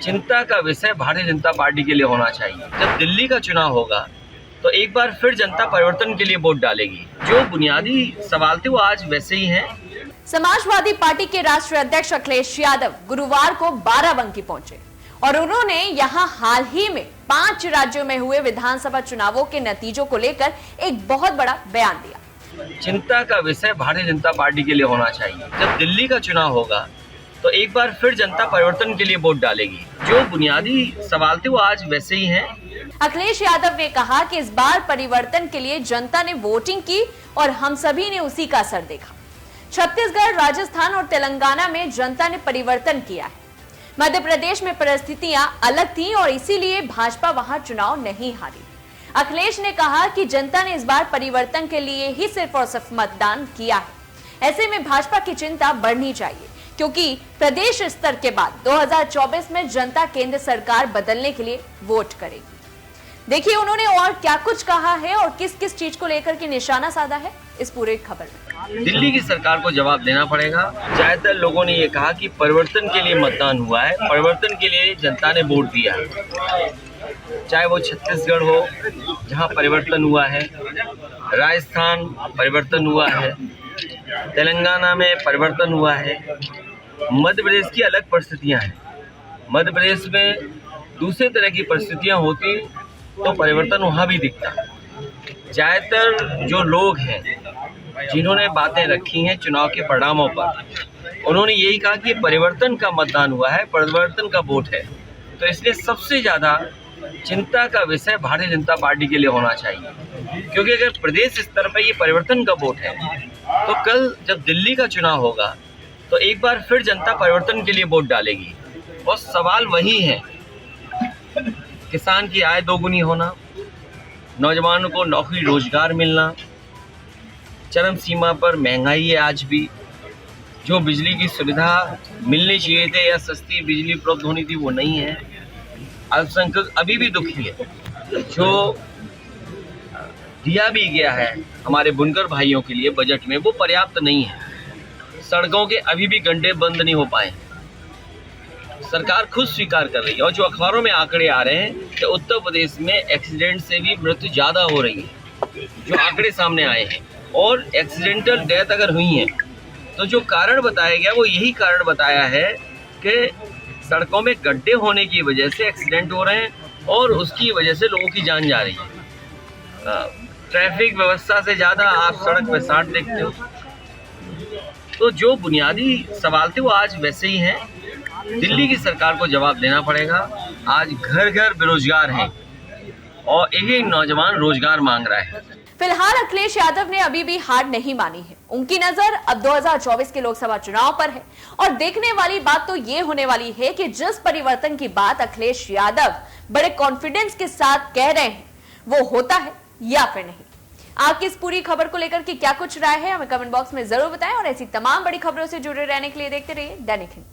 चिंता का विषय भारतीय जनता पार्टी के लिए होना चाहिए। जब दिल्ली का चुनाव होगा तो एक बार फिर जनता परिवर्तन के लिए वोट डालेगी। जो बुनियादी सवाल थे वो आज वैसे ही हैं। समाजवादी पार्टी के राष्ट्रीय अध्यक्ष अखिलेश यादव गुरुवार को बाराबंकी पहुंचे और उन्होंने यहां हाल ही में 5 राज्यों में हुए विधानसभा चुनावों के नतीजों को लेकर एक बहुत बड़ा बयान दिया। चिंता का विषय भारतीय जनता पार्टी के लिए होना चाहिए। जब दिल्ली का चुनाव होगा तो एक बार फिर जनता परिवर्तन के लिए वोट डालेगी। जो बुनियादी सवाल थे वो आज वैसे ही हैं। अखिलेश यादव ने कहा कि इस बार परिवर्तन के लिए जनता ने वोटिंग की और हम सभी ने उसी का असर देखा। छत्तीसगढ़, राजस्थान और तेलंगाना में जनता ने परिवर्तन किया है। मध्य प्रदेश में परिस्थितियां अलग थीं और इसीलिए भाजपा वहां चुनाव नहीं हारी। अखिलेश ने कहा कि जनता ने इस बार परिवर्तन के लिए ही सिर्फ और सिर्फ मतदान किया है। ऐसे में भाजपा की चिंता बढ़नी चाहिए क्योंकि प्रदेश स्तर के बाद 2024 में जनता केंद्र सरकार बदलने के लिए वोट करेगी। देखिए उन्होंने और क्या कुछ कहा है और किस किस चीज को लेकर के निशाना साधा है इस पूरे खबर में। दिल्ली की सरकार को जवाब देना पड़ेगा। ज्यादातर लोगों ने ये कहा कि परिवर्तन के लिए मतदान हुआ है, परिवर्तन के लिए जनता ने वोट दिया है। चाहे वो छत्तीसगढ़ हो जहां परिवर्तन हुआ है, राजस्थान परिवर्तन हुआ है, तेलंगाना में परिवर्तन हुआ है, मध्य प्रदेश की अलग परिस्थितियां हैं। मध्य प्रदेश में दूसरे तरह की परिस्थितियां होती तो परिवर्तन वहाँ भी दिखता। ज्यादातर जो लोग हैं जिन्होंने बातें रखी हैं चुनाव के परिणामों पर, उन्होंने यही कहा कि परिवर्तन का मतदान हुआ है, परिवर्तन का वोट है। तो इसलिए सबसे ज़्यादा चिंता का विषय भारतीय जनता पार्टी के लिए होना चाहिए, क्योंकि अगर प्रदेश स्तर पर ये परिवर्तन का वोट है तो कल जब दिल्ली का चुनाव होगा तो एक बार फिर जनता परिवर्तन के लिए वोट डालेगी। और सवाल वही है, किसान की आय दोगुनी होना, नौजवानों को नौकरी रोजगार मिलना, चरम सीमा पर महंगाई है आज भी, जो बिजली की सुविधा मिलनी चाहिए थे या सस्ती बिजली उपलब्ध होनी थी वो नहीं है, अल्पसंख्यक अभी भी दुखी है, जो दिया भी गया है हमारे बुनकर भाइयों के लिए बजट में वो पर्याप्त नहीं है, सड़कों के अभी भी गड्ढे बंद नहीं हो पाए। सरकार खुद स्वीकार कर रही है और जो अखबारों में आंकड़े आ रहे हैं कि उत्तर प्रदेश में एक्सीडेंट से भी मृत्यु ज़्यादा हो रही है, जो आंकड़े सामने आए हैं। और एक्सीडेंटल डेथ अगर हुई है तो जो कारण बताया गया वो यही कारण बताया है कि सड़कों में गड्ढे होने की वजह से एक्सीडेंट हो रहे हैं और उसकी वजह से लोगों की जान जा रही है। ट्रैफिक व्यवस्था से ज़्यादा आप सड़क पर साठ देखते हो। तो जो बुनियादी सवाल थे वो आज वैसे ही हैं। दिल्ली की सरकार को जवाब देना पड़ेगा। आज घर घर बेरोजगार हैं और एक नौजवान रोजगार मांग रहा है। फिलहाल अखिलेश यादव ने अभी भी हार नहीं मानी है। उनकी नजर अब 2024 के लोकसभा चुनाव पर है और देखने वाली बात तो ये होने वाली है कि जिस परिवर्तन की बात अखिलेश यादव बड़े कॉन्फिडेंस के साथ कह रहे हैं वो होता है या फिर नहीं। आपकी इस पूरी खबर को लेकर के क्या कुछ राय है हमें कमेंट बॉक्स में जरूर बताएं और ऐसी तमाम बड़ी खबरों से जुड़े रहने के लिए देखते रहिए दैनिक हिंद।